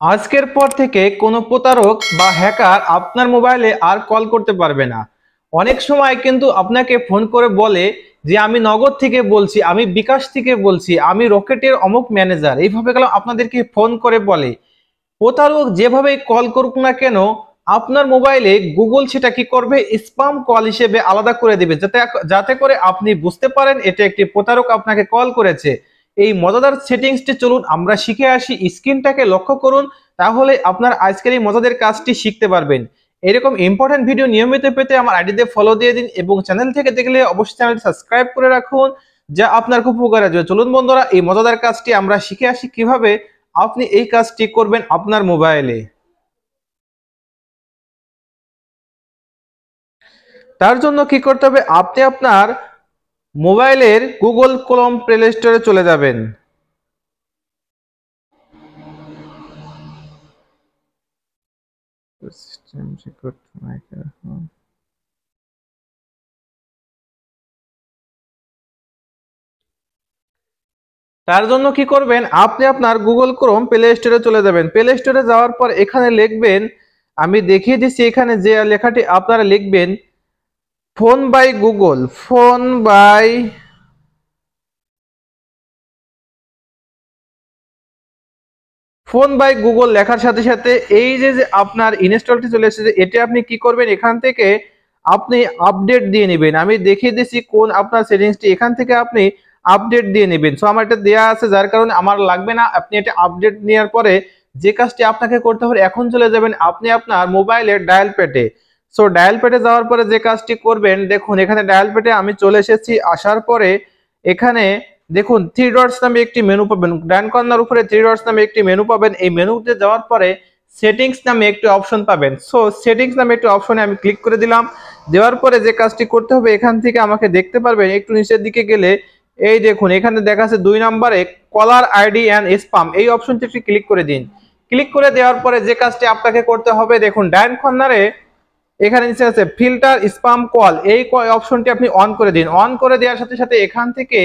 আজকের পর থেকে কোনো প্রতারক বা হ্যাকার আপনার মোবাইলে আর কল করতে পারবে না। অনেক সময় কিন্তু আপনাকে ফোন করে বলে যে আমি নগদ থেকে বলছি, আমি বিকাশ থেকে বলছি, আমি রকেটের অমুক ম্যানেজার, এইভাবে গেল আপনাদেরকে ফোন করে বলে। প্রতারক যেভাবেই কল করুক না কেন, আপনার মোবাইলে গুগল সেটা কি করবে, স্প্যাম কল হিসেবে আলাদা করে দিবে, যাতে যাতে করে আপনি বুঝতে পারেন এটা একটি প্রতারক আপনাকে কল করেছে। এই মজাদার সেটিংসটি চলুন আমরা শিখে আসি। স্ক্রিনটাকে লক্ষ্য করুন, তাহলে আপনার আজকের এই মজাদার কাজটি শিখতে পারবেন। এরকম ইম্পর্টেন্ট ভিডিও নিয়মিত পেতে আমার আইডিতে ফলো দিয়ে দিন এবং চ্যানেল থেকে দেখলে অবশ্যই চ্যানেলটি সাবস্ক্রাইব করে রাখুন, যা আপনার খুব উপকার আসবে। চলুন বন্ধুরা, এই মজাদার কাজটি আমরা শিখে আসি কিভাবে আপনি এই কাজটি করবেন আপনার মোবাইলে। তার জন্য কি করতে হবে, আপনি আপনার মোবাইলের গুগল ক্রোম প্লে স্টোরে চলে যাবেন। তার জন্য কি করবেন, আপনি আপনার গুগল ক্রোম প্লে স্টোরে চলে যাবেন। প্লে স্টোরে যাওয়ার পর এখানে লিখবেন, আমি দেখিয়ে দিচ্ছি, এখানে যে লেখাটি আপনারা লিখবেন, phone by Google. Phone by Google লেখার সাথে সাথে এই যে যে আপনার ইনস্টলটি চলে এসেছে, এটা আপনি কি করবেন, এখান থেকে আপনি আপডেট দিয়ে নেবেন। আমি দেখিয়ে দিচ্ছি কোন আপনার সেটিংসটি, এখান থেকে আপনি আপডেট দিয়ে নেবেন। সো আমার এটা দেওয়া আছে, যার কারণে আমার লাগবে না। আপনি এটা আপডেট নেওয়ার পরে যে কাজটি আপনাকে করতে হবে, এখন চলে যাবেন আপনি আপনার মোবাইলের ডায়াল প্যাডে। সো ডায়াল প্যাডে যাওয়ার পরে যে কাজটি করবেন, দেখুন এখানে ডায়াল প্যাডে আমি চলে এসেছি। আসার পরে এখানে দেখুন থ্রি ডটস নামে একটি মেনু পাবেন, ডান কর্নার উপরে থ্রি ডটস নামে একটি মেনু পাবেন। এই মেনুতে যাওয়ার পরে সেটিংস নামে একটি অপশন পাবেন। সো সেটিংস নামে একটি অপশনে আমি ক্লিক করে দিলাম। দেওয়ার পরে যে কাজটি করতে হবে, এখান থেকে আমাকে দেখতে পারবেন একটু নিচের দিকে গেলে এই দেখুন এখানে দেখা যাচ্ছে 2 নম্বরে কলার আইডি এন্ড স্প্যাম, এই অপশনটি একটু ক্লিক করে দিন। ক্লিক করে দেওয়ার পরে যে কাজটি আপনাকে করতে হবে, দেখুন ডান কর্নারে এখানে নিচে আছে ফিল্টার স্প্যাম কল, এই অপশনটি আপনি অন করে দিন। অন করে দেওয়ার সাথে সাথে এখান থেকে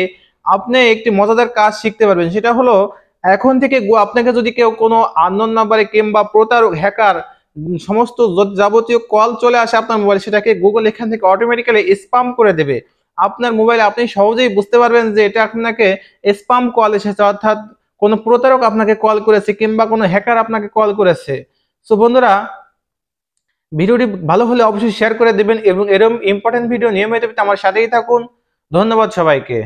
আপনি একটি মজাদার কাজ শিখতে পারবেন। সেটা হলো, এখন থেকে আপনাকে যদি কেউ কোনো আননোন নাম্বারে কিংবা প্রতারক হ্যাকার সমস্ত যাবতীয় কল চলে আসে আপনার মোবাইল, সেটাকে গুগল এখান থেকে অটোমেটিক্যালি স্প্যাম করে দেবে আপনার মোবাইলে। আপনি সহজেই বুঝতে পারবেন যে এটা আপনাকে স্প্যাম কল এসেছে, অর্থাৎ কোনো প্রতারক আপনাকে কল করেছে কিংবা কোনো হ্যাকার আপনাকে কল করেছে। সো বন্ধুরা, ভিডিওটি ভালো হলে অবশ্যই শেয়ার করে দেবেন এবং এরকম ইম্পর্টেন্ট ভিডিও নিয়মিত পেতে আমার সাথেই থাকুন। ধন্যবাদ সবাইকে।